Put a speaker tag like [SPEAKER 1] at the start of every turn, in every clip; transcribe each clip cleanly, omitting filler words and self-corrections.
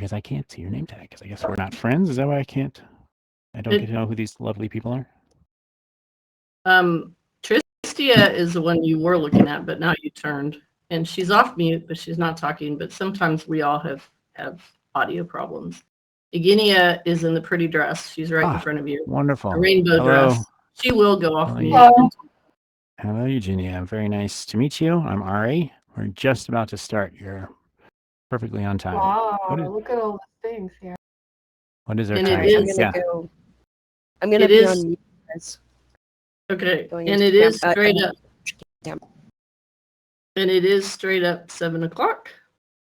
[SPEAKER 1] is I can't see your name tag because I guess we're not friends. Is that why I don't get to know who these lovely people are?
[SPEAKER 2] Tristia is the one you were looking at, but now you turned. And she's off mute, but she's not talking. But sometimes we all have audio problems. Eugenia is in the pretty dress. She's right in front of you.
[SPEAKER 1] Wonderful.
[SPEAKER 2] A rainbow
[SPEAKER 1] Hello.
[SPEAKER 2] dress. She will go off mute.
[SPEAKER 1] Hello, Eugenia. Very nice to meet you. I'm Ari. We're just about to start. You're perfectly on time.
[SPEAKER 3] Wow, look at all the things here.
[SPEAKER 1] What is our
[SPEAKER 2] And
[SPEAKER 1] time?
[SPEAKER 3] I'm gonna be on mute, guys.
[SPEAKER 2] Okay, and it is straight up. And it is straight up 7 o'clock.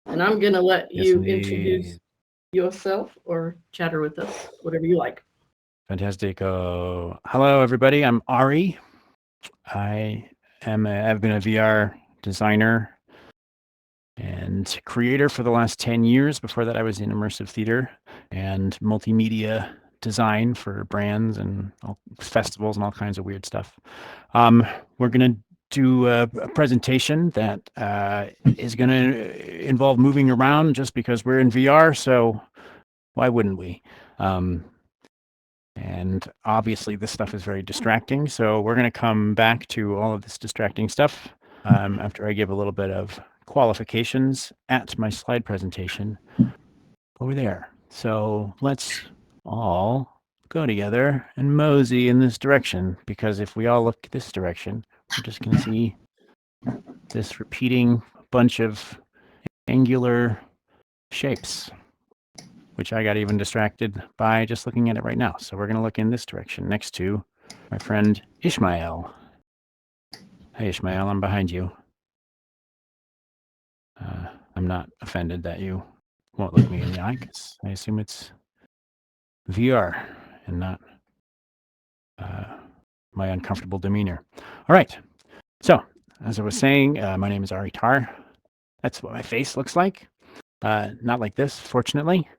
[SPEAKER 2] And I'm gonna let you introduce yourself or chatter with us, whatever you like.
[SPEAKER 1] Fantastic. Hello, everybody. I'm Ari. I've been a VR designer and creator for the last 10 years. Before that, I was in immersive theater and multimedia design for brands and festivals and all kinds of weird stuff. We're going to do a presentation that is going to involve moving around just because we're in VR. So why wouldn't we? And obviously this stuff is very distracting. So we're going to come back to all of this distracting stuff after I give a little bit of qualifications at my slide presentation over there. So let's all go together and mosey in this direction, because if we all look this direction, we're just going to see this repeating bunch of angular shapes, which I got even distracted by just looking at it right now. So we're going to look in this direction next to my friend Ishmael. Hey, Ishmael, I'm behind you. I'm not offended that you won't look me in the eye, because I assume it's VR and not my uncomfortable demeanor. All right. So as I was saying, my name is Ari T. That's what my face looks like. Not like this, fortunately.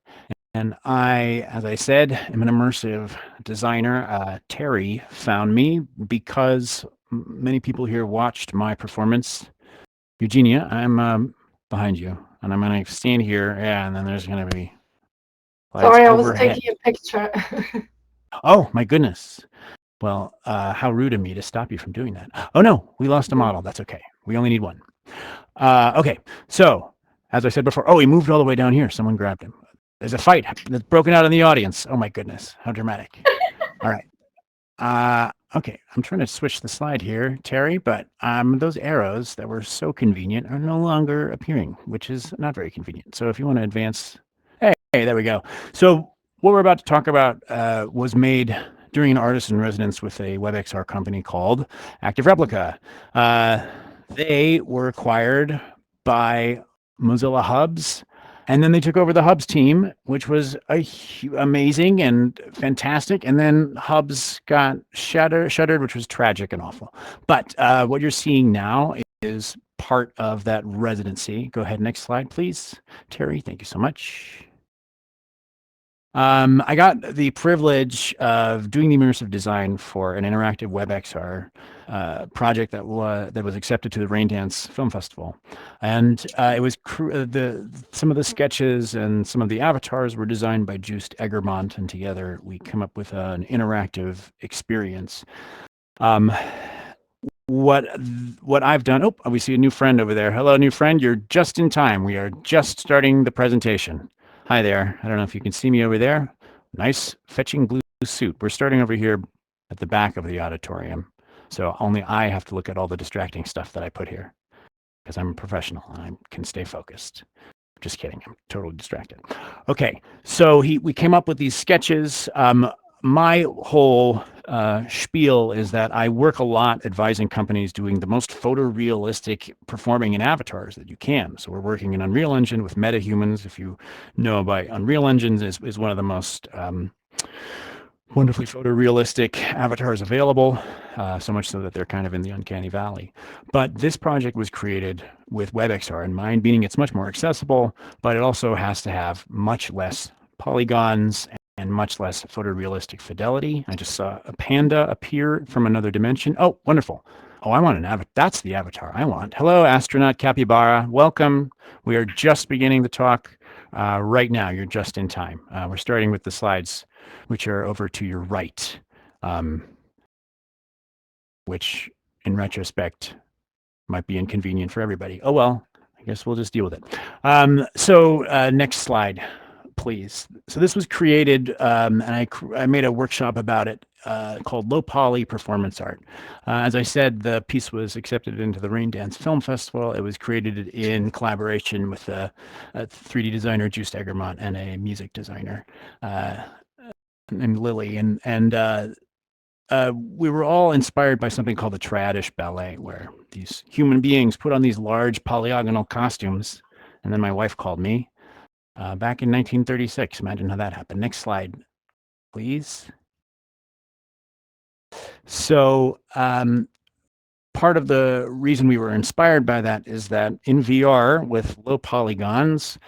[SPEAKER 1] And I, as I said, am an immersive designer. Terry found me because many people here watched my performance. Eugenia, I'm behind you, and I'm going to stand here, and then there's going to be
[SPEAKER 3] Sorry, I was taking a picture.
[SPEAKER 1] Oh, my goodness. Well, how rude of me to stop you from doing that. Oh, no, we lost a model. That's okay. We only need one. Okay, so as I said before, he moved all the way down here. Someone grabbed him. There's a fight that's broken out in the audience. Oh, my goodness. How dramatic. All right. Okay, I'm trying to switch the slide here, Terry, but those arrows that were so convenient are no longer appearing, which is not very convenient. So if you want to advance, hey, there we go. So what we're about to talk about was made during an artist in residence with a WebXR company called Active Replica. They were acquired by Mozilla Hubs, and then they took over the Hubs team, which was amazing and fantastic. And then Hubs got shuttered, which was tragic and awful. But what you're seeing now is part of that residency. Go ahead, next slide, please. Terry, thank you so much. I got the privilege of doing the immersive design for an interactive WebXR project that was accepted to the Raindance Film Festival, and it was some of the sketches and some of the avatars were designed by Joost Egermont, and together we come up with an interactive experience. What I've done. Oh, we see a new friend over there. Hello, new friend. You're just in time. We are just starting the presentation. Hi there. I don't know if you can see me over there. Nice fetching blue suit. We're starting over here at the back of the auditorium. So only I have to look at all the distracting stuff that I put here because I'm a professional and I can stay focused. Just kidding. I'm totally distracted. Okay. So we came up with these sketches. My whole spiel is that I work a lot advising companies doing the most photorealistic performing in avatars that you can. So we're working in Unreal Engine with MetaHumans. If you know about Unreal Engine, is one of the most wonderfully photorealistic avatars available, so much so that they're kind of in the uncanny valley. But this project was created with WebXR in mind, meaning it's much more accessible, but it also has to have much less polygons and much less photorealistic fidelity. I just saw a panda appear from another dimension. Oh, wonderful. Oh, I want an avatar. That's the avatar I want. Hello, astronaut capybara. Welcome. We are just beginning the talk right now. You're just in time. We're starting with the slides, which are over to your right, which in retrospect might be inconvenient for everybody. Oh, well, I guess we'll just deal with it. So next slide, please. So this was created, and I made a workshop about it called Low Poly Performance Art. As I said, the piece was accepted into the Rain Dance Film Festival. It was created in collaboration with a 3D designer, Juice Egermont, and a music designer named Lily. We were all inspired by something called the Triadish Ballet, where these human beings put on these large polygonal costumes. And then my wife called me back in 1936. Imagine how that happened. Next slide, please. So part of the reason we were inspired by that is that in VR with low polygons,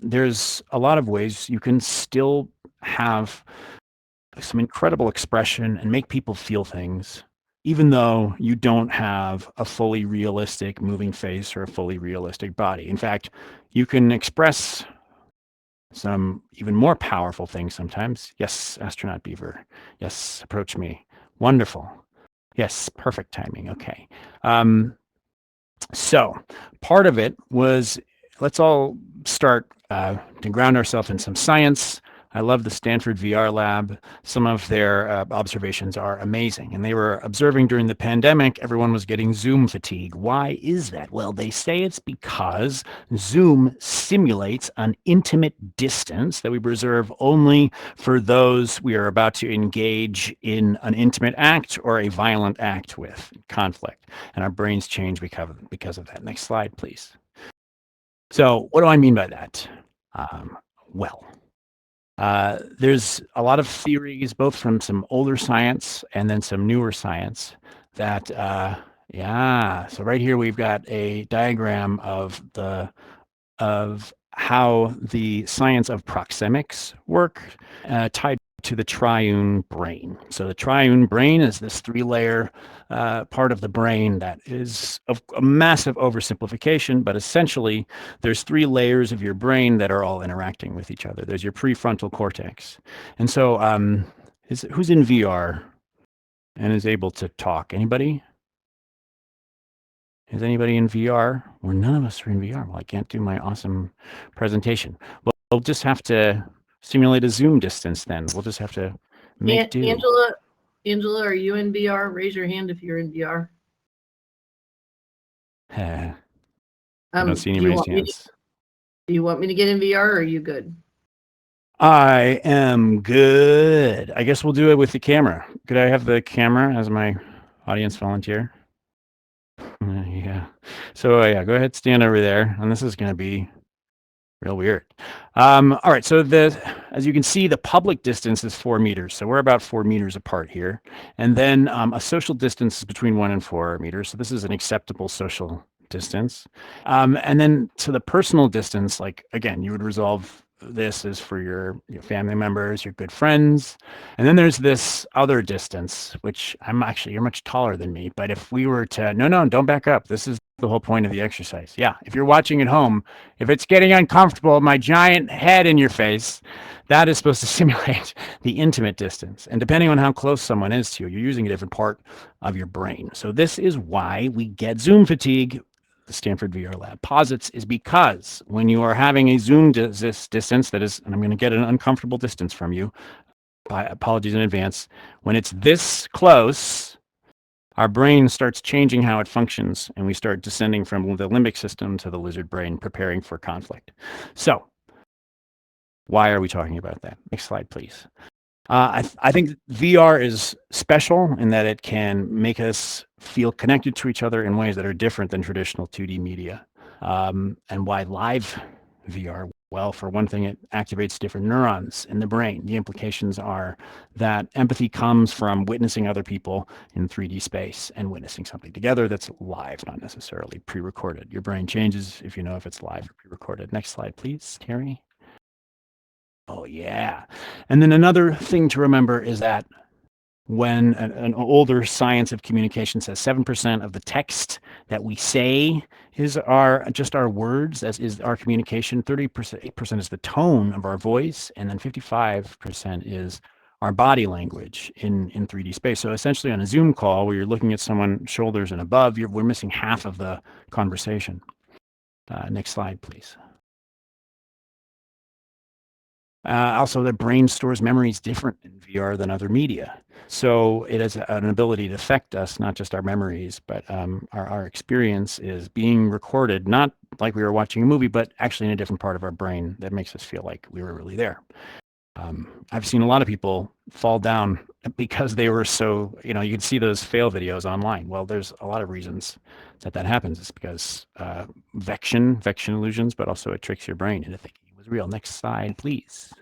[SPEAKER 1] there's a lot of ways you can still have some incredible expression and make people feel things, even though you don't have a fully realistic moving face or a fully realistic body. In fact, you can express some even more powerful things sometimes. Yes, astronaut beaver. Yes, approach me. Wonderful. Yes, perfect timing. Okay. So part of it was, let's all start to ground ourselves in some science. I love the Stanford VR lab. Some of their observations are amazing. And they were observing during the pandemic, everyone was getting Zoom fatigue. Why is that? Well, they say it's because Zoom simulates an intimate distance that we reserve only for those we are about to engage in an intimate act or a violent act with, conflict. And our brains change because of that. Next slide, please. So what do I mean by that? There's a lot of theories, both from some older science and then some newer science that, so right here we've got a diagram of how the science of proxemics work tied to the triune brain. So the triune brain is this 3-layer part of the brain that is a massive oversimplification, but essentially there's 3 layers of your brain that are all interacting with each other. There's your prefrontal cortex. And so who's in VR and is able to talk? Anybody? Is anybody in VR? Well, none of us are in VR. Well, I can't do my awesome presentation. Well, we'll just have to simulate a Zoom distance then. We'll just have to make do.
[SPEAKER 2] Angela, are you in VR? Raise your hand if you're in VR.
[SPEAKER 1] I don't see anybody's hands.
[SPEAKER 2] Do you want me to get in VR or are you good?
[SPEAKER 1] I am good. I guess we'll do it with the camera. Could I have the camera as my audience volunteer? Yeah. So yeah, go ahead, stand over there. And this is going to be real weird. All right. So as you can see, the public distance is 4 meters. So we're about 4 meters apart here. And then a social distance is between 1 and 4 meters. So this is an acceptable social distance. And then so the personal distance, like, again, you would resolve this is for your family members, your good friends. And then there's this other distance, which you're much taller than me. But if we were to, no, don't back up. This is the whole point of the exercise. Yeah. If you're watching at home, if it's getting uncomfortable, my giant head in your face, that is supposed to simulate the intimate distance. And depending on how close someone is to you, you're using a different part of your brain. So this is why we get Zoom fatigue. The Stanford VR lab posits is because when you are having a Zoom distance that is, and I'm going to get an uncomfortable distance from you, apologies in advance, when it's this close, our brain starts changing how it functions, and we start descending from the limbic system to the lizard brain, preparing for conflict. So why are we talking about that? Next slide, please. I think VR is special in that it can make us feel connected to each other in ways that are different than traditional 2D media. And why live VR? Well, for one thing, it activates different neurons in the brain. The implications are that empathy comes from witnessing other people in 3D space and witnessing something together that's live, not necessarily pre-recorded. Your brain changes if you know if it's live or pre-recorded. Next slide, please, Terry. Oh, yeah. And then another thing to remember is that when an older science of communication says 7% of the text that we say is just our words, as is our communication. 8% is the tone of our voice, and then 55% is our body language in 3D space. So essentially on a Zoom call where you're looking at someone shoulders and above, we're missing half of the conversation. Next slide, please. Also, the brain stores memories different in VR than other media. So it has an ability to affect us, not just our memories, but our experience is being recorded, not like we were watching a movie, but actually in a different part of our brain that makes us feel like we were really there. I've seen a lot of people fall down because they were so, you can see those fail videos online. Well, there's a lot of reasons that happens. It's because vection illusions, but also it tricks your brain into thinking it was real. Next slide, please.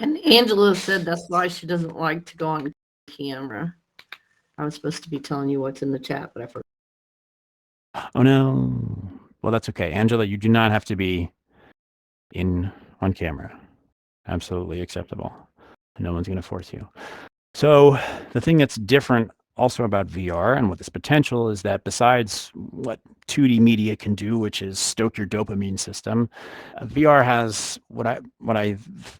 [SPEAKER 2] And Angela said that's why she doesn't like to go on camera. I was supposed to be telling you what's in the chat, but I forgot.
[SPEAKER 1] Oh, no. Well, that's okay. Angela, you do not have to be on camera. Absolutely acceptable. No one's going to force you. So the thing that's different also about VR and what this potential is that besides what 2D media can do, which is stoke your dopamine system, VR has what I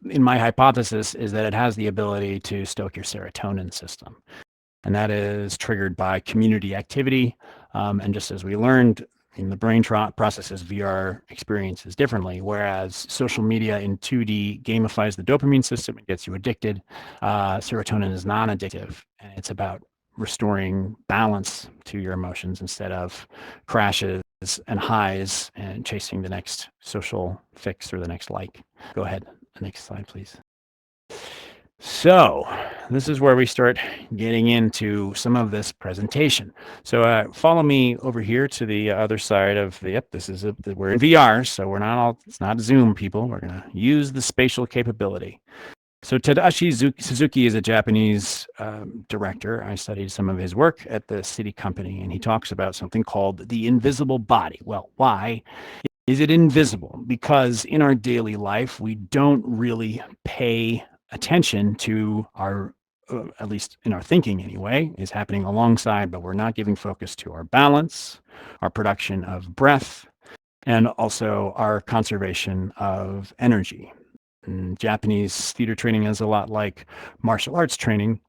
[SPEAKER 1] in my hypothesis is that it has the ability to stoke your serotonin system. And that is triggered by community activity. And just as we learned, the brain processes VR experiences differently, whereas social media in 2D gamifies the dopamine system and gets you addicted. Serotonin is non-addictive, and it's about restoring balance to your emotions instead of crashes and highs and chasing the next social fix or the next like. Go ahead. Next slide, please. So this is where we start getting into some of this presentation. So follow me over here to the other side of the, we're in VR, so it's not Zoom, people. We're going to use the spatial capability. So Tadashi Suzuki is a Japanese director. I studied some of his work at the City Company, and he talks about something called the invisible body. Well, why is it invisible? Because in our daily life, we don't really pay attention to our, at least in our thinking anyway, is happening alongside, but we're not giving focus to our balance, our production of breath, and also our conservation of energy. And Japanese theater training is a lot like martial arts training.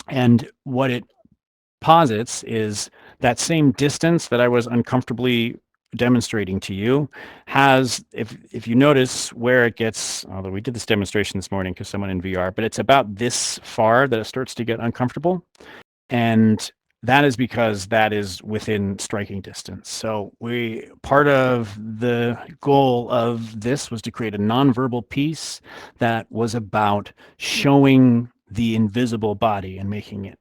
[SPEAKER 1] And what it posits is that same distance that I was uncomfortably demonstrating to you has, if you notice where it gets, although we did this demonstration this morning because someone in VR, but it's about this far that it starts to get uncomfortable. And that is because that is within striking distance. So part of the goal of this was to create a nonverbal piece that was about showing the invisible body and making it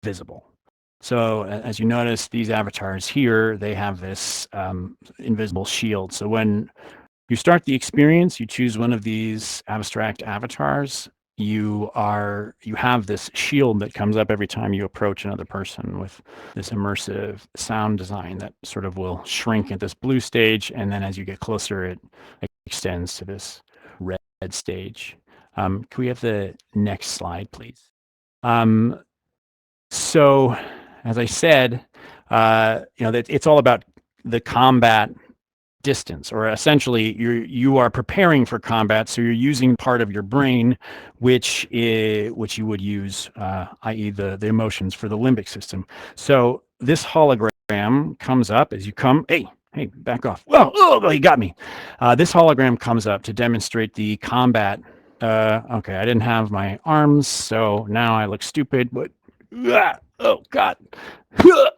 [SPEAKER 1] visible. So as you notice, these avatars here, they have this invisible shield. So when you start the experience, you choose one of these abstract avatars. You have this shield that comes up every time you approach another person with this immersive sound design that sort of will shrink at this blue stage. And then as you get closer, it extends to this red stage. Can we have the next slide, please? So as I said, it's all about the combat distance, or essentially you are preparing for combat. So you're using part of your brain, which you would use, i.e. the emotions for the limbic system. So this hologram comes up as you come. Hey, back off. Whoa, oh, he got me. This hologram comes up to demonstrate the combat. Okay, I didn't have my arms, so now I look stupid, but oh God.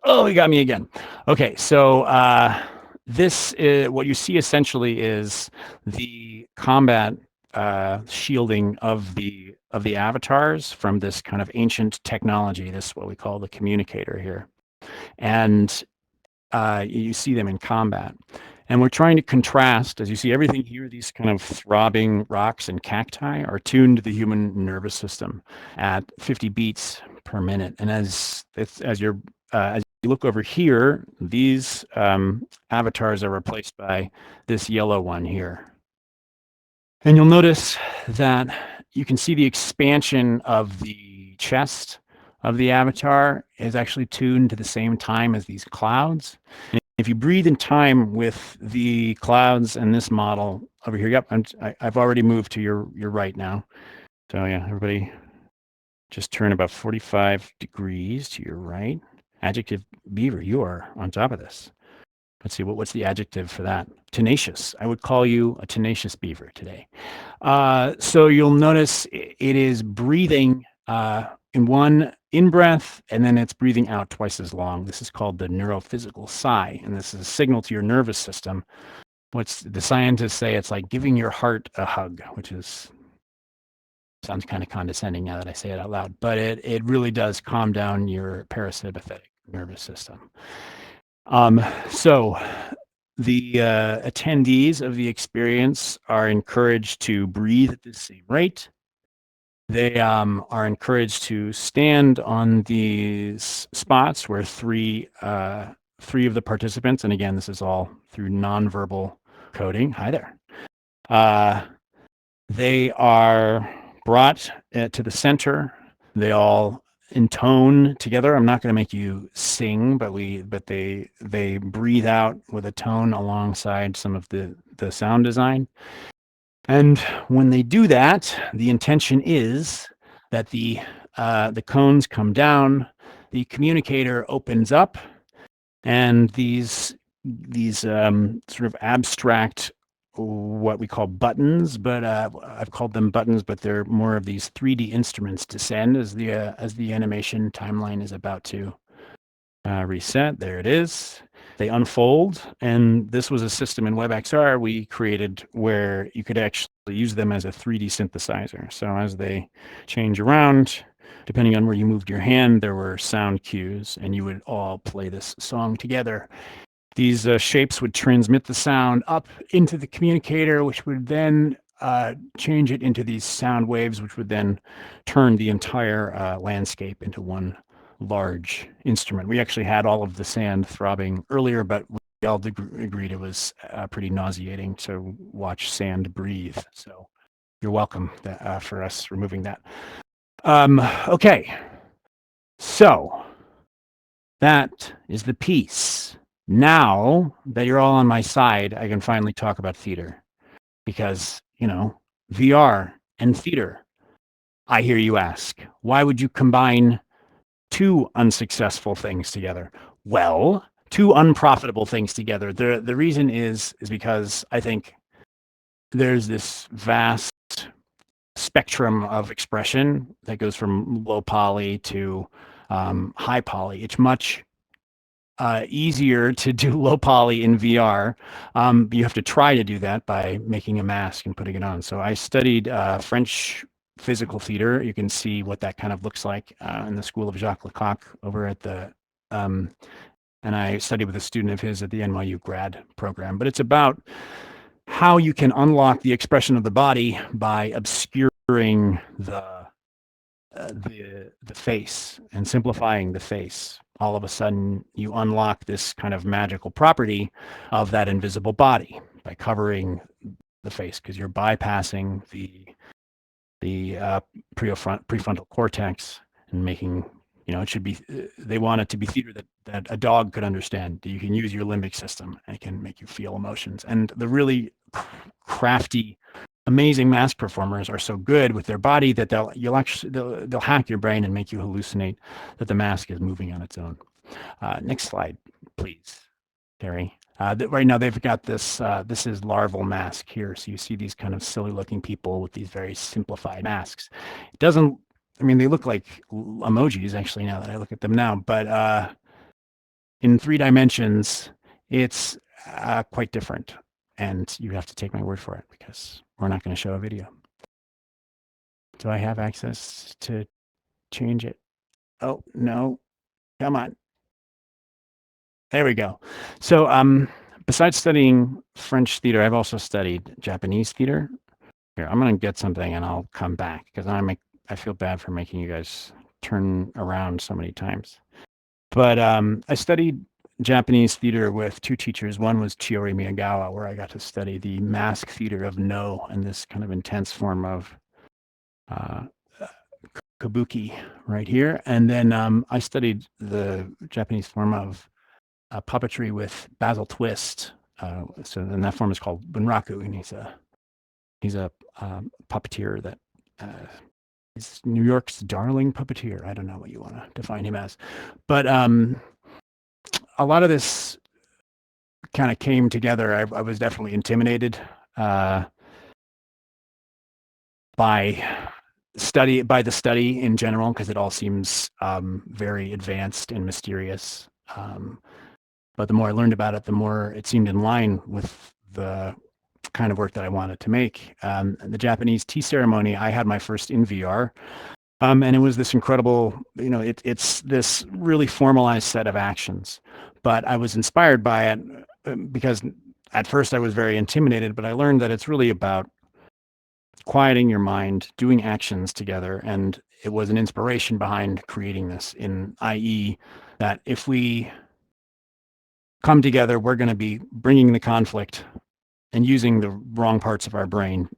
[SPEAKER 1] Oh, he got me again. Okay, so this is what you see essentially is the combat shielding of the avatars from this kind of ancient technology, this what we call the communicator here. And you see them in combat. And we're trying to contrast, as you see everything here, these kind of throbbing rocks and cacti are tuned to the human nervous system at 50 beats per minute. And as you look over here, these avatars are replaced by this yellow one here. And you'll notice that you can see the expansion of the chest of the avatar is actually tuned to the same time as these clouds. And if you breathe in time with the clouds and this model over here, yep, I've already moved to your right now. So yeah, everybody just turn about 45 degrees to your right. Adjective beaver, you are on top of this. Let's see, what's the adjective for that? Tenacious. I would call you a tenacious beaver today. So you'll notice it is breathing in one in-breath, and then it's breathing out twice as long. This is called the neurophysical sigh, and this is a signal to your nervous system. What's the scientists say? It's like giving your heart a hug, which sounds kind of condescending now that I say it out loud, but it really does calm down your parasympathetic nervous system. So the attendees of the experience are encouraged to breathe at the same rate. They are encouraged to stand on these spots where three of the participants, and again, this is all through nonverbal coding. Hi there. They are brought to the center. They all intone together. I'm not going to make you sing, but they breathe out with a tone alongside some of the sound design. And when they do that, the intention is that the cones come down, the communicator opens up, and these sort of abstract, what we call buttons, but I've called them buttons, but they're more of these 3D instruments descend as the animation timeline is about to reset. There it is. They unfold, and this was a system in WebXR we created where you could actually use them as a 3D synthesizer. So as they change around, depending on where you moved your hand, there were sound cues, and you would all play this song together. These shapes would transmit the sound up into the communicator, which would then change it into these sound waves, which would then turn the entire landscape into one large instrument. We actually had all of the sand throbbing earlier, but we all agreed it was pretty nauseating to watch sand breathe. So you're welcome for us removing that. Okay, so that is the piece. Now that you're all on my side, I can finally talk about theater because, VR and theater. I hear you ask, why would you combine two unsuccessful things together? Well, two unprofitable things together. The reason is because I think there's this vast spectrum of expression that goes from low poly to high poly. It's much easier to do low poly in VR. You have to try to do that by making a mask and putting it on. So I studied French physical theater. You can see what that kind of looks like in the School of Jacques Lecoq over at the, and I studied with a student of his at the NYU grad program. But it's about how you can unlock the expression of the body by obscuring the face and simplifying the face. All of a sudden, you unlock this kind of magical property of that invisible body by covering the face, because you're bypassing the prefrontal cortex and making, it should be, they want it to be theater that a dog could understand. You can use your limbic system and it can make you feel emotions. And the really crafty, amazing mask performers are so good with their body that they'll hack your brain and make you hallucinate that the mask is moving on its own. Next slide, please, Terry. Right now they've got this, this is larval mask here. So you see these kind of silly looking people with these very simplified masks. It doesn't, they look like emojis actually now that I look at them now, but in 3 dimensions, it's quite different. And you have to take my word for it because we're not going to show a video. Do I have access to change it? Oh, no. Come on. There we go. So besides studying French theater, I've also studied Japanese theater. Here, I'm going to get something and I'll come back because I feel bad for making you guys turn around so many times. But I studied Japanese theater with 2 teachers. One was Chiori Miyagawa, where I got to study the mask theater of No and this kind of intense form of kabuki right here. And then I studied the Japanese form of puppetry with Basil Twist. So then that form is called bunraku, and he's a puppeteer that is New York's darling puppeteer. I don't know what you want to define him as, but a lot of this kind of came together. I was definitely intimidated by the study in general, because it all seems very advanced and mysterious. But the more I learned about it, the more it seemed in line with the kind of work that I wanted to make. The Japanese tea ceremony, I had my first in VR. And it was this incredible, it's this really formalized set of actions. But I was inspired by it because at first I was very intimidated, but I learned that it's really about quieting your mind, doing actions together. And it was an inspiration behind creating this, i.e. that if we come together, we're going to be bringing the conflict and using the wrong parts of our brain.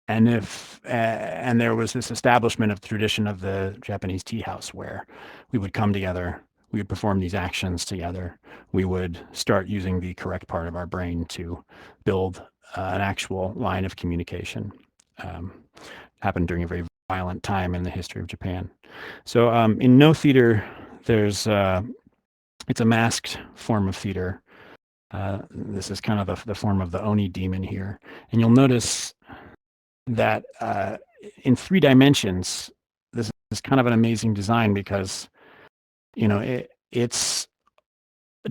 [SPEAKER 1] And and there was this establishment of the tradition of the Japanese tea house where we would come together, we would perform these actions together, we would start using the correct part of our brain to build an actual line of communication. Happened during a very violent time in the history of Japan. So in no theater, it's a masked form of theater. This is kind of the form of the Oni demon here. And you'll notice that in 3 dimensions, this is kind of an amazing design because, it's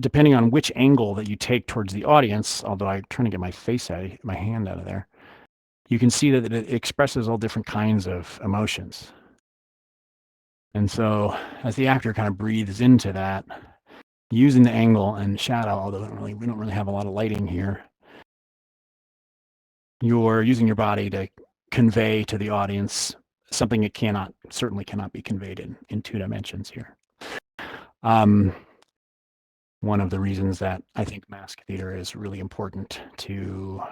[SPEAKER 1] depending on which angle that you take towards the audience, although I'm trying to get my hand out of there, you can see that it expresses all different kinds of emotions. And so as the actor kind of breathes into that, using the angle and shadow, although we don't really have a lot of lighting here, you're using your body to convey to the audience something it certainly cannot be conveyed in 2 dimensions here. One of the reasons that I think mask theater is really important to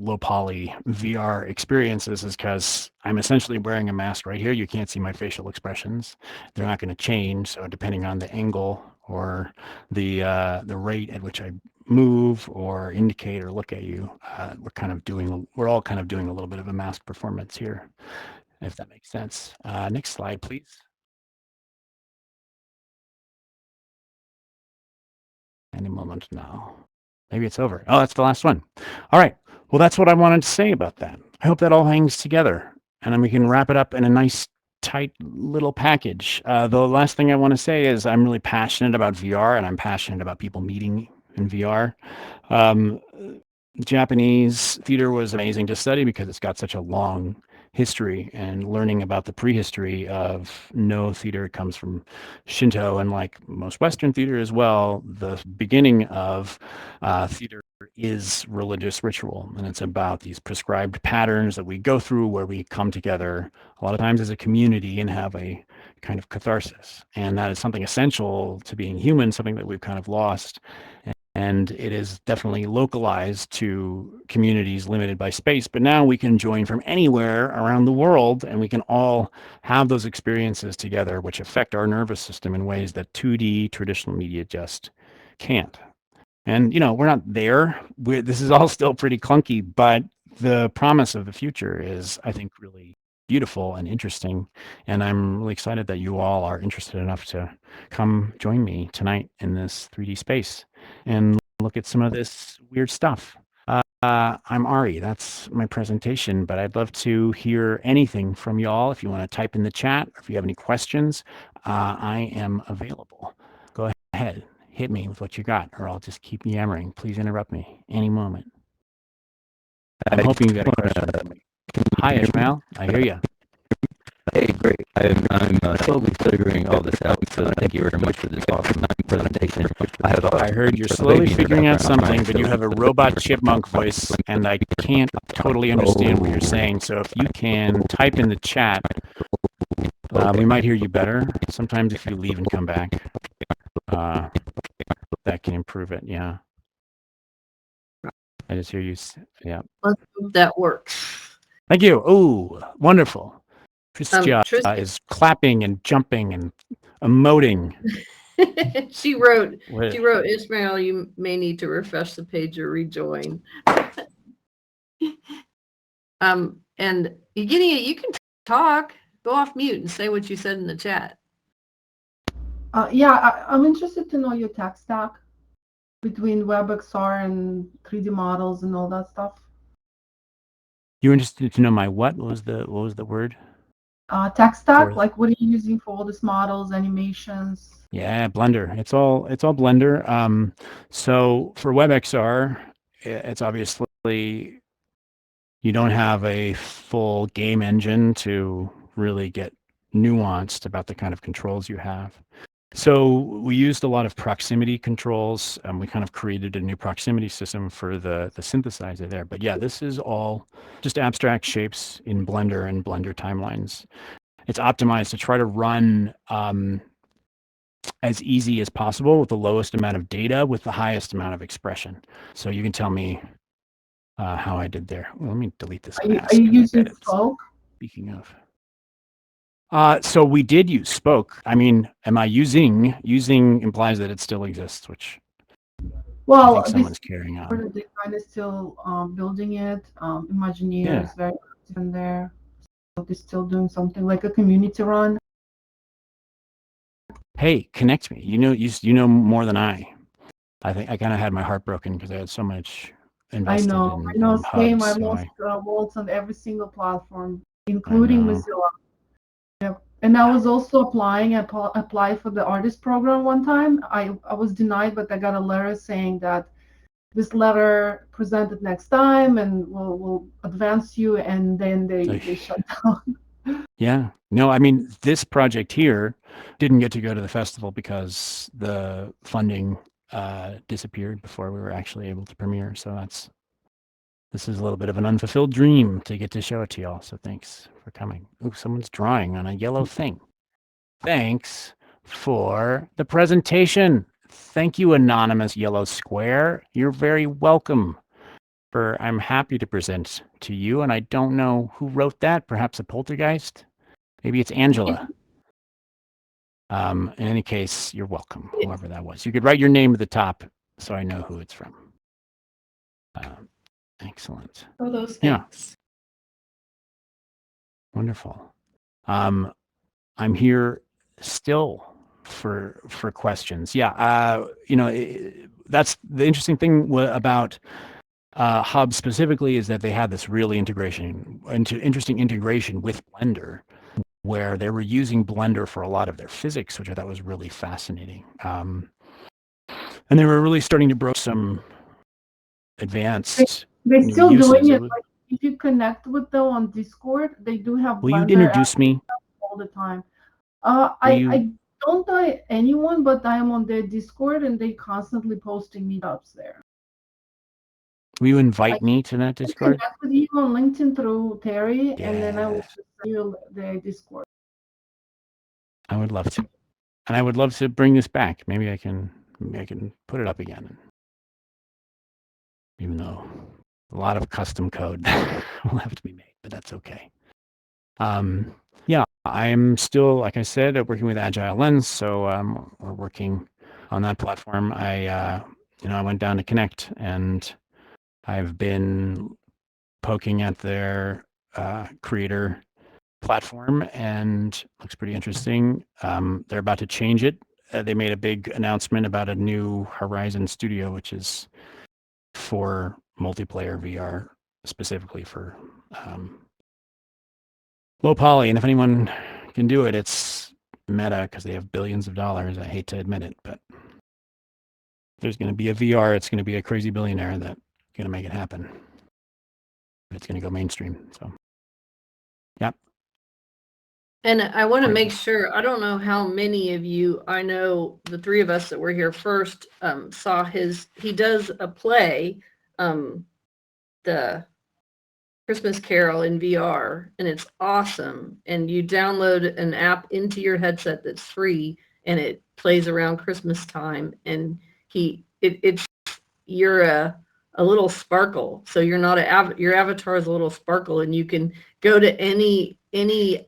[SPEAKER 1] low poly VR experiences is because I'm essentially wearing a mask right here. You can't see my facial expressions. They're not going to change. So depending on the angle or the rate at which I move or indicate or look at you, we're all kind of doing a little bit of a mask performance here, if that makes sense. Next slide, please. Any moment now. Maybe it's over. Oh, that's the last one. All right. Well, that's what I wanted to say about that. I hope that all hangs together and then we can wrap it up in a nice, tight little package. The last thing I want to say is I'm really passionate about VR and I'm passionate about people meeting in VR. Japanese theater was amazing to study because it's got such a long history, and learning about the prehistory of No theater comes from Shinto, and like most Western theater as well, the beginning of theater is religious ritual, and it's about these prescribed patterns that we go through where we come together a lot of times as a community and have a kind of catharsis, and that is something essential to being human, something that we've kind of lost. And it is definitely localized to communities limited by space. But now we can join from anywhere around the world, and we can all have those experiences together, which affect our nervous system in ways that 2D traditional media just can't. And, we're not there. This is all still pretty clunky, but the promise of the future is, I think, really beautiful and interesting. And I'm really excited that you all are interested enough to come join me tonight in this 3D space and look at some of this weird stuff. I'm Ari. That's my presentation, but I'd love to hear anything from y'all. If you want to type in the chat, or if you have any questions, I am available. Go ahead, hit me with what you got, or I'll just keep yammering. Please interrupt me any moment. I'm hoping you got a question. Hi, Ishmael. I hear you.
[SPEAKER 4] Hey, great. I'm slowly figuring all this out, so thank you very much for this awesome presentation.
[SPEAKER 1] I heard you're slowly figuring out something, but you have a robot chipmunk voice, and I can't totally understand what you're saying. So if you can type in the chat, we might hear you better. Sometimes if you leave and come back, that can improve it. Yeah. I just hear you. Yeah.
[SPEAKER 2] Let's hope that works.
[SPEAKER 1] Thank you. Oh, wonderful. Tristia
[SPEAKER 2] Tristan,
[SPEAKER 1] is clapping and jumping and emoting.
[SPEAKER 2] she wrote,
[SPEAKER 1] What-
[SPEAKER 2] Ishmael, you may need to refresh the page or rejoin. And Eugenia, you can talk. Go off mute and say what you said in the chat.
[SPEAKER 5] Yeah, I'm interested to know your tech stack between WebXR and 3D models and all that stuff.
[SPEAKER 1] You're interested to know my what? What was the word?
[SPEAKER 5] Tech stack,
[SPEAKER 1] For-
[SPEAKER 5] like what are you using for all these models, animations?
[SPEAKER 1] Yeah, Blender. It's all Blender. So for WebXR, it's obviously you don't have a full game engine to really get nuanced about the kind of controls you have. So we used a lot of proximity controls. We kind of created a new proximity system for the synthesizer there. But yeah, this is all just abstract shapes in Blender and Blender timelines. It's optimized to try to run as easy as possible with the lowest amount of data with the highest amount of expression. So you can tell me how I did there. Well, let me delete this
[SPEAKER 5] Are you
[SPEAKER 1] mask. 'Cause I
[SPEAKER 5] using
[SPEAKER 1] bet it's-
[SPEAKER 5] Spoke?
[SPEAKER 1] Speaking of. So we did use Spoke. I mean, am I using implies that it still exists, which I
[SPEAKER 5] Well,
[SPEAKER 1] think
[SPEAKER 5] this
[SPEAKER 1] someone's carrying on.
[SPEAKER 5] they kind of still building it. Imagineer
[SPEAKER 1] Yeah.
[SPEAKER 5] is very active in there. So they're still doing something like a community run.
[SPEAKER 1] Hey, connect me. You know more than I. I think I kind of had my heart broken because I had so much invested
[SPEAKER 5] I
[SPEAKER 1] in
[SPEAKER 5] know, same.
[SPEAKER 1] hubs.
[SPEAKER 5] I
[SPEAKER 1] So
[SPEAKER 5] lost vaults on every single platform, including
[SPEAKER 1] know.
[SPEAKER 5] Mozilla. Yep. And I was also apply for the artist program one time. I was denied, but I got a letter saying that this letter presented next time and we'll advance you, and then they shut down.
[SPEAKER 1] Yeah. No, I mean, this project here didn't get to go to the festival because the funding disappeared before we were actually able to premiere. So this is a little bit of an unfulfilled dream to get to show it to y'all. So thanks for coming. Ooh, someone's drawing on a yellow thing. Thanks for the presentation. Thank you, anonymous yellow square. You're very welcome. I'm happy to present to you, and I don't know who wrote that. Perhaps a poltergeist? Maybe it's Angela. In any case, you're welcome, whoever that was. You could write your name at the top so I know who it's from. Excellent.
[SPEAKER 2] Oh, those
[SPEAKER 1] Yeah.
[SPEAKER 2] thanks.
[SPEAKER 1] Wonderful. I'm here still for questions. Yeah. That's the interesting thing about Hub specifically is that they had this really interesting integration with Blender, where they were using Blender for a lot of their physics, which I thought was really fascinating. And they were really starting to broach some advanced.
[SPEAKER 5] They're
[SPEAKER 1] new
[SPEAKER 5] still
[SPEAKER 1] uses.
[SPEAKER 5] doing it. Like if you connect with them on Discord, they do have
[SPEAKER 1] Will you
[SPEAKER 5] Blender
[SPEAKER 1] introduce me?
[SPEAKER 5] all the time. I don't know anyone, but I am on their Discord and they constantly posting meetups there.
[SPEAKER 1] Will you invite me to that Discord?
[SPEAKER 5] I connect with you on LinkedIn through Terry, and then I will
[SPEAKER 1] Yes.
[SPEAKER 5] send you their Discord.
[SPEAKER 1] I would love to. And I would love to bring this back. Maybe I can put it up again. Even though a lot of custom code will have to be made, but that's okay. Yeah, I'm still, like I said, working with Agile Lens, so we're working on that platform. I went down to Connect, and I've been poking at their creator platform, and looks pretty interesting. They're about to change it. They made a big announcement about a new Horizon Studio, which is for multiplayer VR, specifically for low poly. And if anyone can do it, it's Meta, because they have billions of dollars. I hate to admit it, but if there's going to be a VR, it's going to be a crazy billionaire that's going to make it happen. It's going to go mainstream. So, yeah.
[SPEAKER 2] And I want to make sure, I don't know how many of you, I know the three of us that were here first saw he does a play, the Christmas Carol in VR, and it's awesome. And you download an app into your headset that's free, and it plays around Christmas time. And you're a little sparkle, so you're not your avatar is a little sparkle, and you can go to any any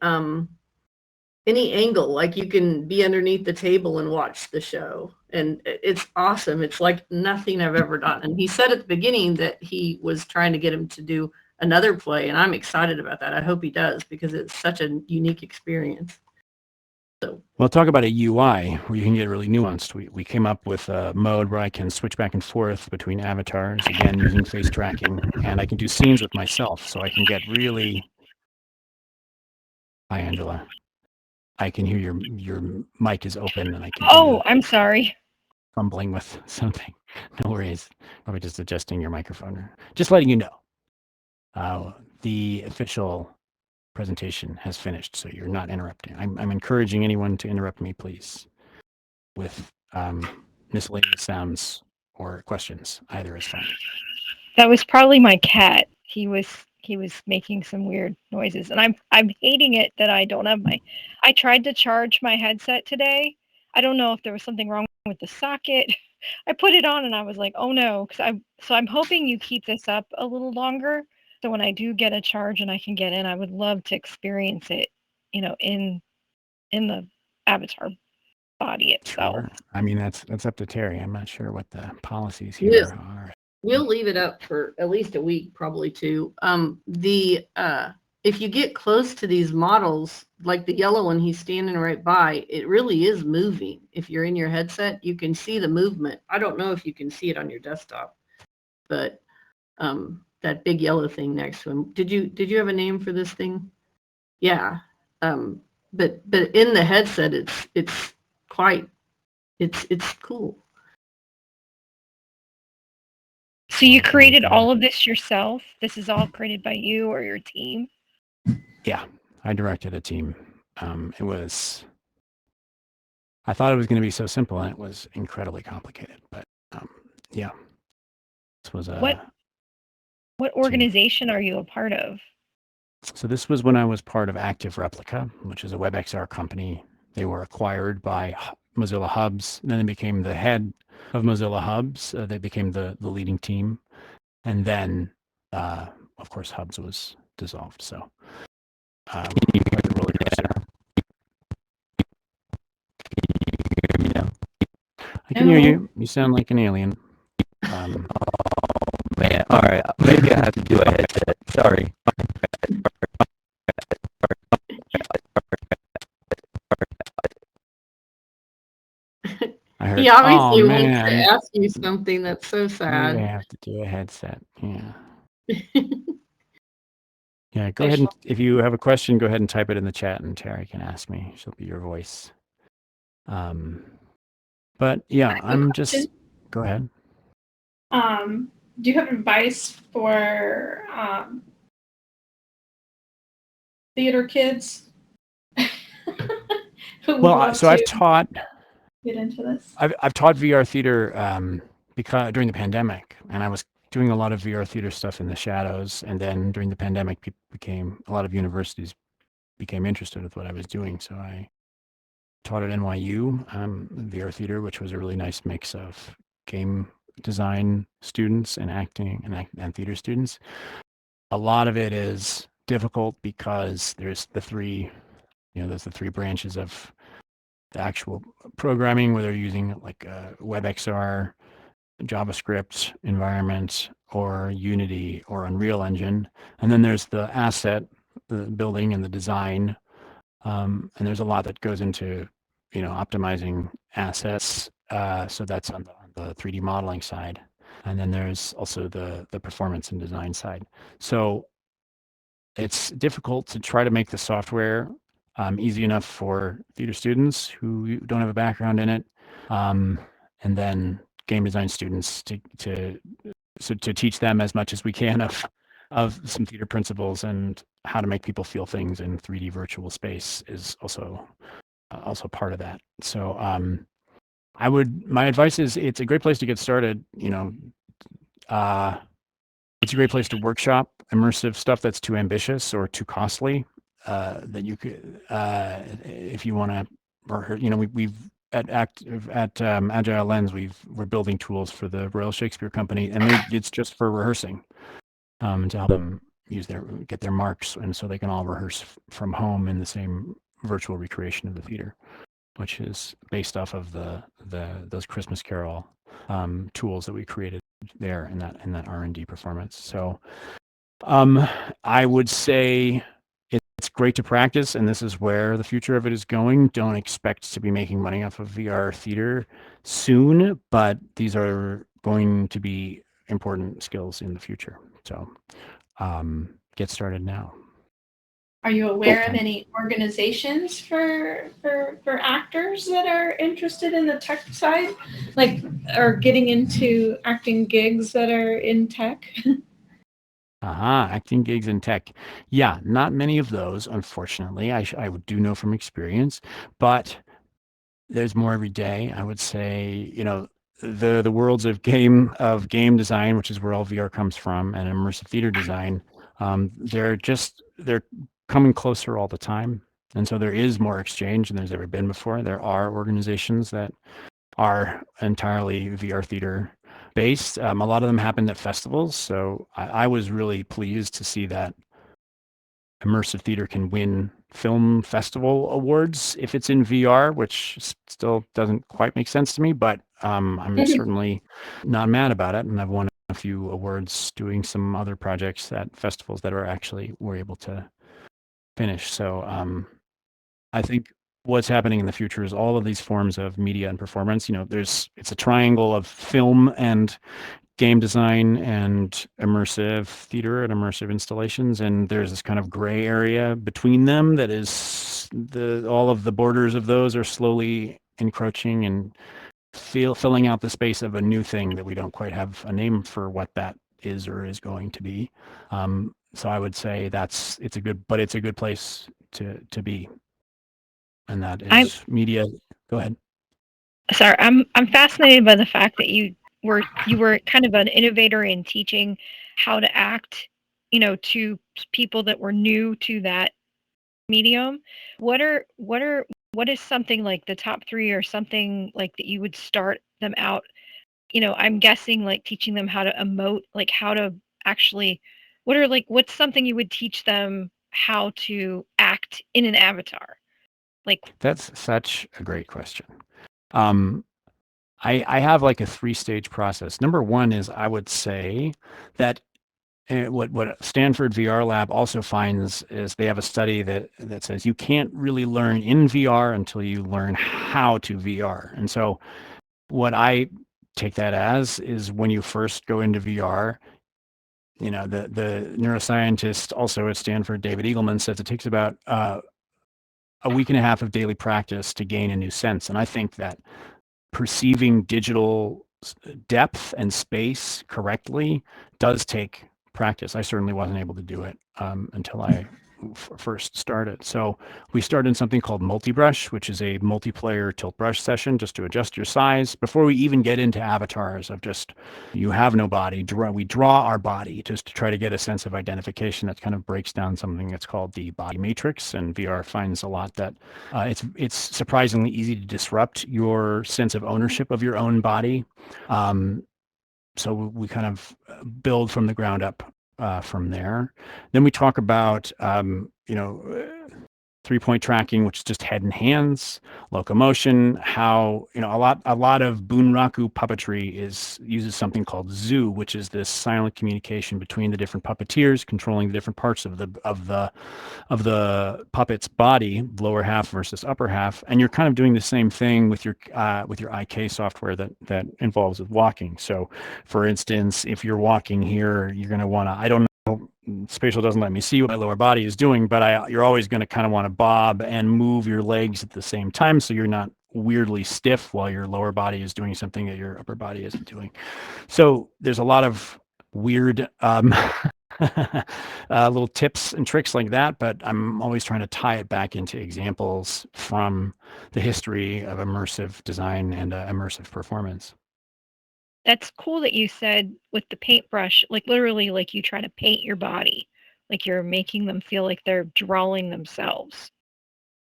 [SPEAKER 2] angle. Like you can be underneath the table and watch the show, and it's awesome. It's like nothing I've ever done. And he said at the beginning that he was trying to get him to do another play, and I'm excited about that. I hope he does, because it's such a unique experience. So,
[SPEAKER 1] well, talk about a UI where you can get really nuanced. We came up with a mode where I can switch back and forth between avatars, again, using face tracking, and I can do scenes with myself, so I can get really... Hi, Angela. I can hear your mic is open, and I can hear you
[SPEAKER 6] I'm sorry.
[SPEAKER 1] fumbling with something. No worries. Probably just adjusting your microphone. Just letting you know. The official presentation has finished, so you're not interrupting. I'm encouraging anyone to interrupt me, please, with miscellaneous sounds or questions. Either is fine.
[SPEAKER 6] That was probably my cat. He was making some weird noises, and I'm hating it that I don't have I tried to charge my headset today. I don't know if there was something wrong with the socket. I put it on and I was like, oh no, so I'm hoping you keep this up a little longer. So when I do get a charge and I can get in, I would love to experience it, in the avatar body itself.
[SPEAKER 1] Sure. I mean, that's up to Terry. I'm not sure what the policies here are.
[SPEAKER 2] We'll leave it up for at least a week, probably two. If you get close to these models, like the yellow one he's standing right by, it really is moving. If you're in your headset, you can see the movement. I don't know if you can see it on your desktop, but that big yellow thing next to him. Did you have a name for this thing? Yeah. But in the headset, it's cool.
[SPEAKER 6] So you created all of this yourself? This is all created by you or your team?
[SPEAKER 1] Yeah, I directed a team. I thought it was going to be so simple, and it was incredibly complicated. But yeah, this was a...
[SPEAKER 6] What organization are you a part of?
[SPEAKER 1] So this was when I was part of Active Replica, which is a WebXR company. They were acquired by Mozilla Hubs, and then they became the head of Mozilla Hubs. They became the leading team. And then, of course, Hubs was dissolved. So
[SPEAKER 4] Can you hear me now?
[SPEAKER 1] I can hear you. You sound like an alien.
[SPEAKER 4] Man, all right. Maybe I have to do a headset. Sorry.
[SPEAKER 1] I
[SPEAKER 2] He obviously wants to
[SPEAKER 1] man.
[SPEAKER 2] ask you something. That's so sad.
[SPEAKER 1] Maybe I have to do a headset. Yeah. Yeah, go ahead and if you have a question, go ahead and type it in the chat and Terry can ask me. She'll be your voice. But yeah, I'm just... Go ahead.
[SPEAKER 7] Do you have advice for theater kids?
[SPEAKER 1] Well, so I've taught...
[SPEAKER 7] Get into this.
[SPEAKER 1] I've taught VR theater because during the pandemic, and I was doing a lot of VR theater stuff in the shadows. And then during the pandemic, a lot of universities became interested with what I was doing. So I taught at NYU VR theater, which was a really nice mix of game design students and acting and theater students. A lot of it is difficult because there's the three branches of the actual programming, where they're using like a WebXR, JavaScript environment, or Unity or Unreal Engine. And then there's the asset, the building and the design. And there's a lot that goes into, optimizing assets. So that's on the 3D modeling side. And then there's also the performance and design side. So it's difficult to try to make the software easy enough for theater students who don't have a background in it, and then game design students to teach them as much as we can of some theater principles and how to make people feel things in 3D virtual space is also part of that. So my advice is it's a great place to get started. It's a great place to workshop immersive stuff that's too ambitious or too costly. That you could, if you want to, we've at Agile Lens, we're building tools for the Royal Shakespeare Company, and it's just for rehearsing, to help them, get their marks, and so they can all rehearse from home in the same virtual recreation of the theater, which is based off of those Christmas Carol tools that we created there in that R&D performance. So I would say it's great to practice, and this is where the future of it is going. Don't expect to be making money off of VR theater soon, but these are going to be important skills in the future. So get started now.
[SPEAKER 7] Are you aware of any organizations for actors that are interested in the tech side, like, or getting into acting gigs that are in tech?
[SPEAKER 1] Acting gigs in tech. Yeah, not many of those, unfortunately. I do know from experience, but there's more every day. I would say, the worlds of game design, which is where all VR comes from, and immersive theater design, they're coming closer all the time. And so there is more exchange than there's ever been before. There are organizations that are entirely VR theater based. A lot of them happened at festivals. So I was really pleased to see that immersive theater can win film festival awards if it's in VR, which still doesn't quite make sense to me, but I'm certainly not mad about it. And I've won a few awards doing some other projects at festivals that were able to finish. So I think what's happening in the future is all of these forms of media and performance. It's a triangle of film and game design and immersive theater and immersive installations, and there's this kind of gray area between them that is all of the borders of those are slowly encroaching and filling out the space of a new thing that we don't quite have a name for what that is or is going to be. So I would say it's a good place to be. And that is media. Go ahead.
[SPEAKER 6] Sorry, I'm fascinated by the fact that you were kind of an innovator in teaching how to act, to people that were new to that medium. What is something like the top 3 or something like that you would start them out? I'm guessing like teaching them how to emote, like how to actually, what's something you would teach them how to act in an avatar? Like,
[SPEAKER 1] that's such a great question. I have like a 3-stage process. Number 1 is I would say that what Stanford VR Lab also finds is they have a study that says you can't really learn in VR until you learn how to VR. And so what I take that as is when you first go into VR, the neuroscientist also at Stanford, David Eagleman, says it takes about a week and a half of daily practice to gain a new sense. And I think that perceiving digital depth and space correctly does take practice. I certainly wasn't able to do it until I first started. So we started in something called multi-brush, which is a multiplayer tilt brush session just to adjust your size before we even get into avatars of just you have no body. We draw our body just to try to get a sense of identification that kind of breaks down something that's called the body matrix. And VR finds a lot that it's surprisingly easy to disrupt your sense of ownership of your own body. So we kind of build from the ground up from there. Then we talk about, 3-point tracking, which is just head and hands, locomotion, how, a lot of Bunraku puppetry uses something called zoo, which is this silent communication between the different puppeteers controlling the different parts of the puppet's body, lower half versus upper half. And you're kind of doing the same thing with your IK software that involves with walking. So for instance, if you're walking here, you're going to want to, I don't know, spatial doesn't let me see what my lower body is doing, but you're always going to kind of want to bob and move your legs at the same time so you're not weirdly stiff while your lower body is doing something that your upper body isn't doing. So there's a lot of weird little tips and tricks like that, but I'm always trying to tie it back into examples from the history of immersive design and immersive performance.
[SPEAKER 6] That's cool that you said with the paintbrush, like literally like you try to paint your body, like you're making them feel like they're drawing themselves.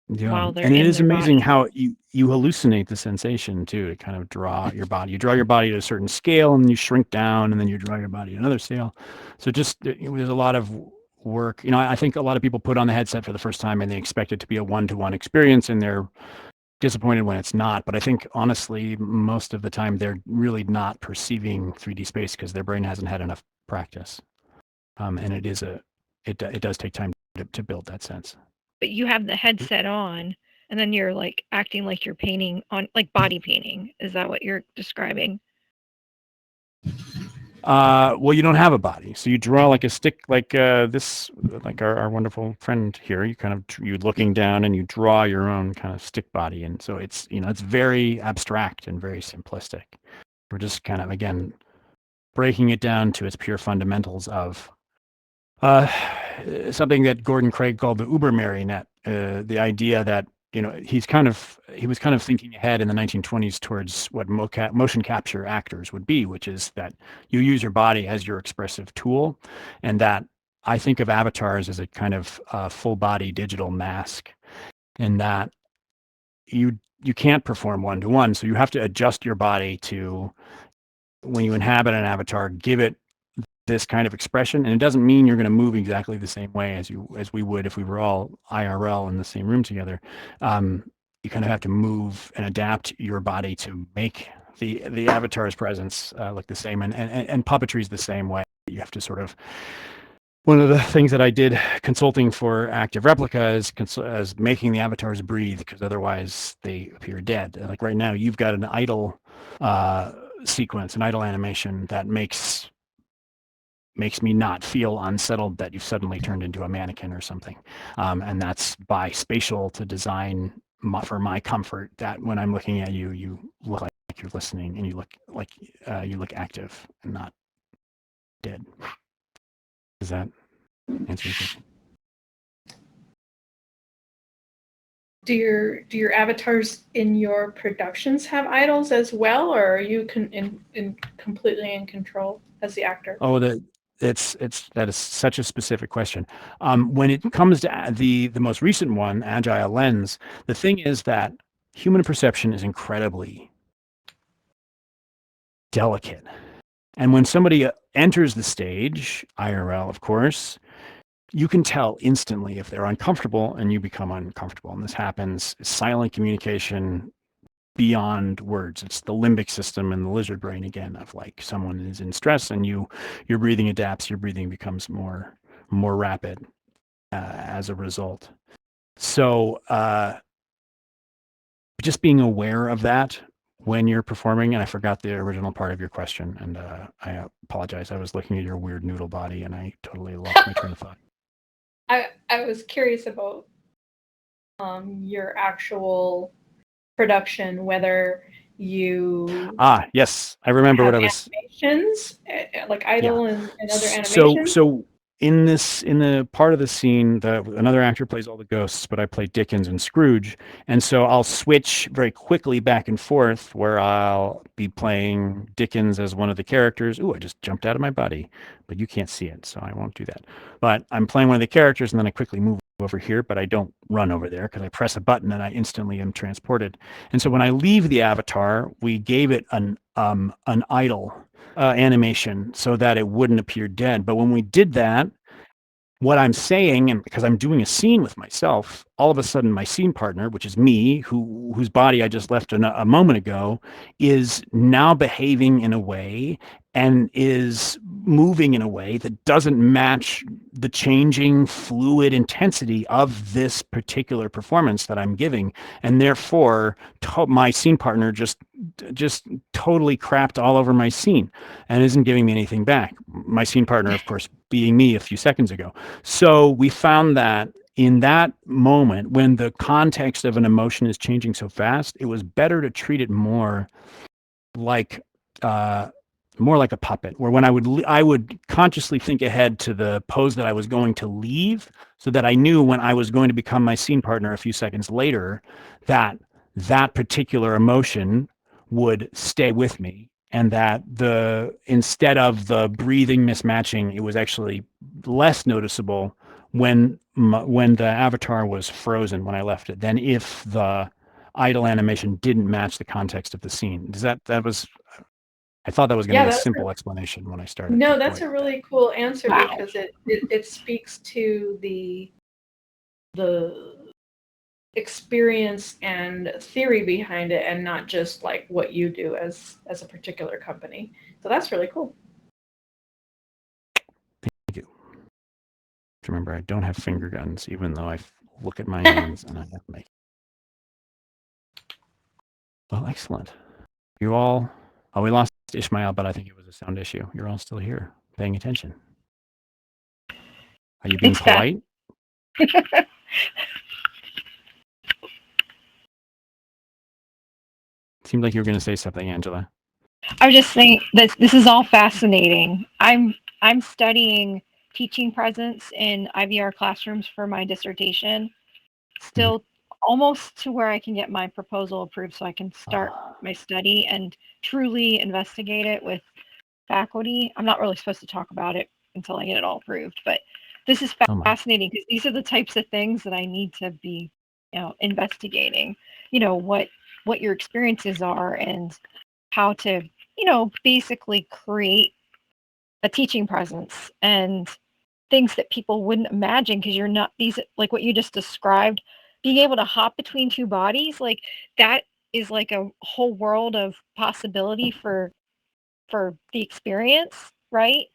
[SPEAKER 1] Yeah,
[SPEAKER 6] while they're
[SPEAKER 1] and it
[SPEAKER 6] in
[SPEAKER 1] is
[SPEAKER 6] their
[SPEAKER 1] amazing
[SPEAKER 6] body.
[SPEAKER 1] how you hallucinate the sensation too, to kind of draw your body. You draw your body to a certain scale and you shrink down and then you draw your body to another scale. So just there's a lot of work. I think a lot of people put on the headset for the first time and they expect it to be a one-to-one experience, and they're disappointed when it's not. But I think honestly, most of the time they're really not perceiving 3D space because their brain hasn't had enough practice. And it does take time to build that sense.
[SPEAKER 6] But you have the headset on, and then you're like acting like you're painting on, like body painting. Is that what you're describing?
[SPEAKER 1] Well, you don't have a body, so you draw like a stick, like this, like our wonderful friend here. You're looking down and you draw your own kind of stick body, and so it's it's very abstract and very simplistic. We're just kind of again breaking it down to its pure fundamentals of something that Gordon Craig called the Uber marionette. The idea that he was kind of thinking ahead in the 1920s towards what motion capture actors would be, which is that you use your body as your expressive tool, and that I think of avatars as a kind of full body digital mask, and that you can't perform one-to-one, so you have to adjust your body to, when you inhabit an avatar, give it this kind of expression. And it doesn't mean you're going to move exactly the same way as we would if we were all IRL in the same room together. You kind of have to move and adapt your body to make the avatar's presence look the same. And puppetry is the same way. You have to sort of, one of the things that I did consulting for Active Replica is making the avatars breathe, because otherwise they appear dead. Like right now, you've got an idle sequence, an idle animation that makes me not feel unsettled that you've suddenly turned into a mannequin or something. And that's by spatial to design for my comfort, that when I'm looking at you, you look like you're listening, and you look like you look active and not dead. Does that answer your question?
[SPEAKER 7] Do your avatars in your productions have idols as well, or are you completely in control as the actor?
[SPEAKER 1] Oh, that is such a specific question. When it comes to the most recent one, Agile Lens, the thing is that human perception is incredibly delicate. And when somebody enters the stage, IRL, of course, you can tell instantly if they're uncomfortable, and you become uncomfortable. And this happens, silent communication beyond words. It's the limbic system and the lizard brain again, of like someone is in stress and your breathing adapts, your breathing becomes more rapid as a result. So just being aware of that when you're performing. And I forgot the original part of your question, and I apologize. I was looking at your weird noodle body and I totally lost my train of thought.
[SPEAKER 7] I was curious about your actual production, whether you
[SPEAKER 1] yes, I remember what I was
[SPEAKER 7] animations like idle and other animations.
[SPEAKER 1] So in the part of the scene, another actor plays all the ghosts, but I play Dickens and Scrooge, and so I'll switch very quickly back and forth where I'll be playing Dickens as one of the characters. Ooh, I just jumped out of my body, but you can't see it, so I won't do that. But I'm playing one of the characters, and then I quickly move over here, but I don't run over there because I press a button and I instantly am transported. And so when I leave the avatar, we gave it an idle animation so that it wouldn't appear dead. But when we did that, what I'm saying, and because I'm doing a scene with myself, all of a sudden my scene partner, which is me, whose body I just left a moment ago, is now behaving in a way and is moving in a way that doesn't match the changing fluid intensity of this particular performance that I'm giving. And therefore, my scene partner just totally crapped all over my scene and isn't giving me anything back. My scene partner, of course, being me a few seconds ago. So we found that in that moment, when the context of an emotion is changing so fast, it was better to treat it more like a puppet, where when I would consciously think ahead to the pose that I was going to leave, so that I knew when I was going to become my scene partner a few seconds later, that particular emotion would stay with me, and that instead of the breathing mismatching, it was actually less noticeable when the avatar was frozen when I left it than if the idle animation didn't match the context of the scene. I thought that was going to
[SPEAKER 7] Yeah,
[SPEAKER 1] be a
[SPEAKER 7] that's
[SPEAKER 1] simple explanation when I started.
[SPEAKER 7] No,
[SPEAKER 1] but
[SPEAKER 7] that's
[SPEAKER 1] boy.
[SPEAKER 7] a really cool answer
[SPEAKER 6] Wow.
[SPEAKER 7] because it speaks to the experience and theory behind it, and not just like what you do as a particular company. So that's really cool.
[SPEAKER 1] Thank you. Remember, I don't have finger guns, even though I look at my hands and I have to make. Well, excellent. You all. Oh, we lost Ishmael, but I think it was a sound issue. You're all still here, paying attention. Are you being
[SPEAKER 6] It's fast.
[SPEAKER 1] polite? Seemed like you were going to say something, Angela.
[SPEAKER 6] I was just saying that this is all fascinating. I'm studying teaching presence in IVR classrooms for my dissertation. Still almost to where I can get my proposal approved so I can start my study and truly investigate it with faculty. I'm not really supposed to talk about it until I get it all approved, but this is fascinating because these are the types of things that I need to be, investigating, what your experiences are and how to, basically create a teaching presence and things that people wouldn't imagine because you're not these, like what you just described, being able to hop between two bodies, like that is like a whole world of possibility for the experience, right?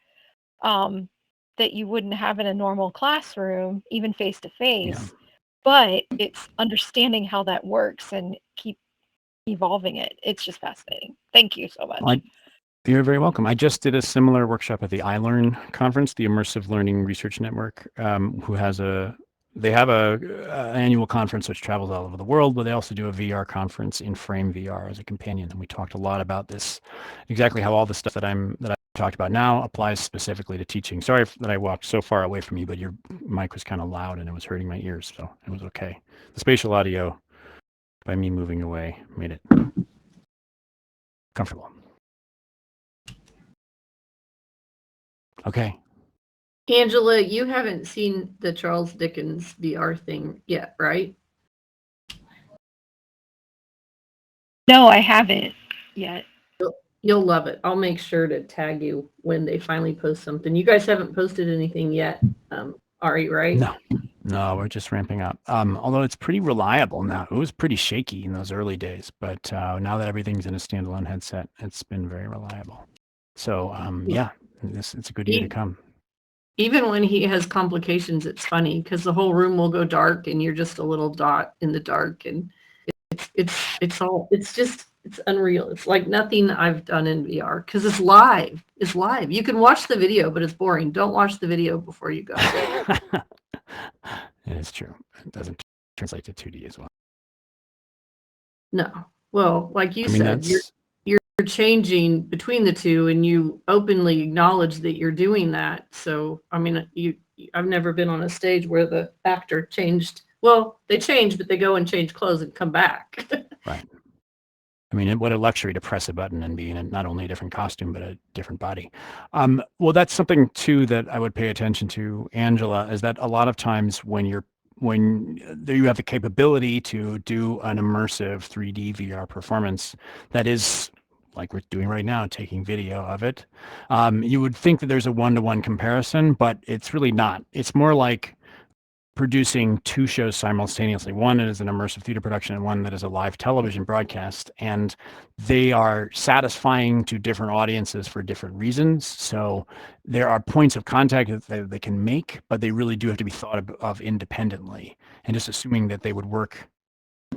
[SPEAKER 6] That you wouldn't have in a normal classroom, even face to face. But it's understanding how that works and keep evolving it. It's just fascinating. Thank you so much.
[SPEAKER 1] You're very welcome. I just did a similar workshop at the iLearn conference, the Immersive Learning Research Network, they have a annual conference which travels all over the world, but they also do a VR conference in Frame VR as a companion. And we talked a lot about this, exactly how all the stuff that I talked about now applies specifically to teaching. Sorry that I walked so far away from you, but your mic was kind of loud and it was hurting my ears, so it was okay. The spatial audio, by me moving away, made it comfortable. Okay.
[SPEAKER 2] Angela, you haven't seen the Charles Dickens VR thing yet, right?
[SPEAKER 6] No, I haven't yet.
[SPEAKER 2] You'll love it. I'll make sure to tag you when they finally post something. You guys haven't posted anything yet, Ari, right?
[SPEAKER 1] No, we're just ramping up. Although it's pretty reliable now. It was pretty shaky in those early days, but now that everything's in a standalone headset, it's been very reliable. So yeah, it's a good year to come.
[SPEAKER 2] Even when he has complications, it's funny because the whole room will go dark and you're just a little dot in the dark, and it's unreal. It's like nothing I've done in VR because it's live. It's live. You can watch the video, but it's boring. Don't watch the video before you go.
[SPEAKER 1] It is true. It doesn't translate to 2D as well.
[SPEAKER 2] No. Well, like you said, you're changing between the two, and you openly acknowledge that you're doing that. So, I mean, I've never been on a stage where the actor changed. Well, they change, but they go and change clothes and come back.
[SPEAKER 1] Right. I mean, what a luxury to press a button and be in not only a different costume, but a different body. Well, that's something too that I would pay attention to, Angela, is that a lot of times when you have the capability to do an immersive 3D VR performance that is like we're doing right now, taking video of it, you would think that there's a one-to-one comparison, but it's really not. It's more like producing two shows simultaneously. One is an immersive theater production and one that is a live television broadcast. And they are satisfying to different audiences for different reasons. So there are points of contact that they can make, but they really do have to be thought of independently. And just assuming that they would work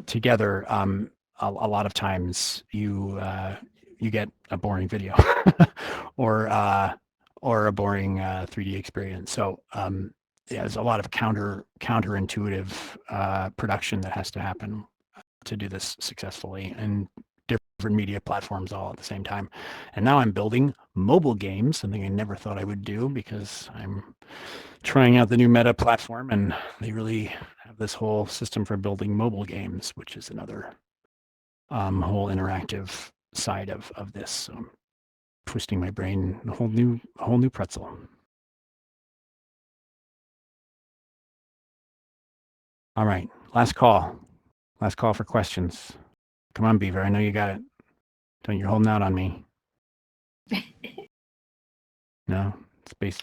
[SPEAKER 1] together, a lot of times you get a boring video or a boring 3D experience. So yeah, there's a lot of counterintuitive production that has to happen to do this successfully, and different media platforms all at the same time. And now I'm building mobile games, something I never thought I would do because I'm trying out the new Meta platform, and they really have this whole system for building mobile games, which is another whole interactive side of this. So I'm twisting my brain, a whole new pretzel. All right, last call for questions. Come on, Beaver, I know you got it. Don't you're holding out on me. No, space.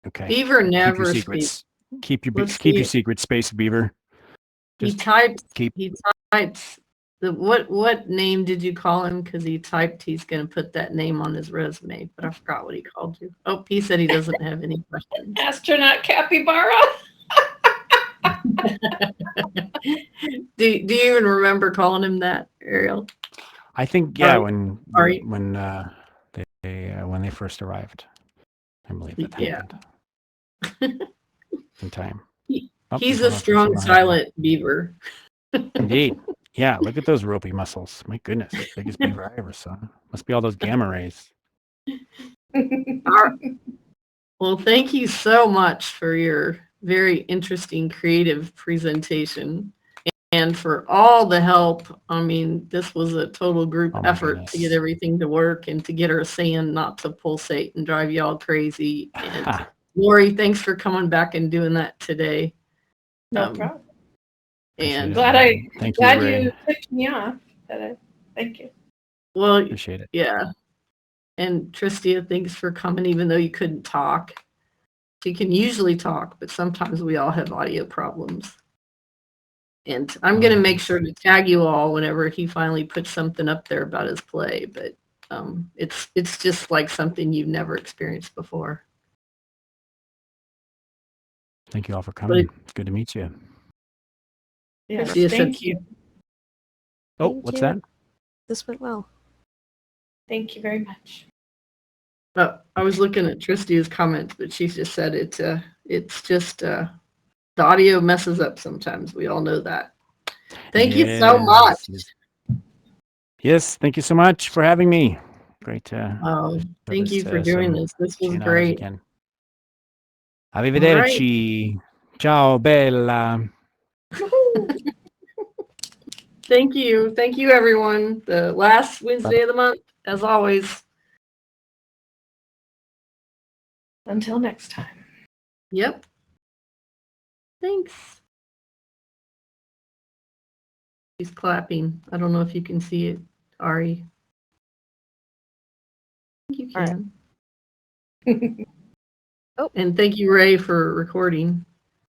[SPEAKER 1] Okay.
[SPEAKER 2] Beaver
[SPEAKER 1] Keep
[SPEAKER 2] never
[SPEAKER 1] your
[SPEAKER 2] speaks.
[SPEAKER 1] secrets. Keep your
[SPEAKER 2] Let's
[SPEAKER 1] keep
[SPEAKER 2] see
[SPEAKER 1] your
[SPEAKER 2] it.
[SPEAKER 1] secrets, Space Beaver.
[SPEAKER 2] He
[SPEAKER 1] Just
[SPEAKER 2] types.
[SPEAKER 1] keep.
[SPEAKER 2] He types. What name did you call him? Because he typed he's going to put that name on his resume, but I forgot what he called you. Oh, he said he doesn't have any questions.
[SPEAKER 7] Astronaut capybara.
[SPEAKER 2] Do you even remember calling him that, Ariel?
[SPEAKER 1] I think when they first arrived, I believe that happened. In time.
[SPEAKER 2] He's a strong, silent beaver.
[SPEAKER 1] Indeed. Yeah, look at those ropey muscles. My goodness, biggest beaver I ever saw. Must be all those gamma rays.
[SPEAKER 2] Well, thank you so much for your very interesting, creative presentation and for all the help. I mean, this was a total group effort to get everything to work and to get our sand not to pulsate and drive you all crazy. And Lori, thanks for coming back and doing that today.
[SPEAKER 7] No problem.
[SPEAKER 2] And
[SPEAKER 7] glad
[SPEAKER 1] Ray.
[SPEAKER 7] you tipped me off. Thank you.
[SPEAKER 2] Well,
[SPEAKER 1] appreciate it.
[SPEAKER 2] Yeah. And Tristia, thanks for coming, even though you couldn't talk. She can usually talk, but sometimes we all have audio problems. And I'm going to make sure to tag you all whenever he finally puts something up there about his play. But it's just like something you've never experienced before.
[SPEAKER 1] Thank you all for coming. It's good to meet you.
[SPEAKER 7] Yes,
[SPEAKER 2] thank you.
[SPEAKER 1] Oh, what's that?
[SPEAKER 3] This went well.
[SPEAKER 7] Thank you very much.
[SPEAKER 2] I was looking at Tristia's comments, but she just said it's just the audio messes up sometimes. We all know that. Thank you so much.
[SPEAKER 1] Yes, thank you so much for having me. Great.
[SPEAKER 2] Thank you for doing this. This was great.
[SPEAKER 1] Arrivederci. Right. Ciao, bella.
[SPEAKER 2] Thank you. Thank you, everyone. The last Wednesday of the month, as always.
[SPEAKER 7] Until next time.
[SPEAKER 2] Yep. Thanks. She's clapping. I don't know if you can see it, Ari. I think you can. Right. Oh. And thank you, Ray, for recording.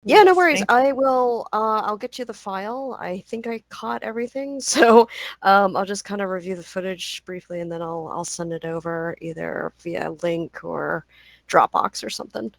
[SPEAKER 3] Yeah, no worries. I will. I'll get you the file. I think I caught everything, so I'll just kind of review the footage briefly, and then I'll send it over either via link or Dropbox or something.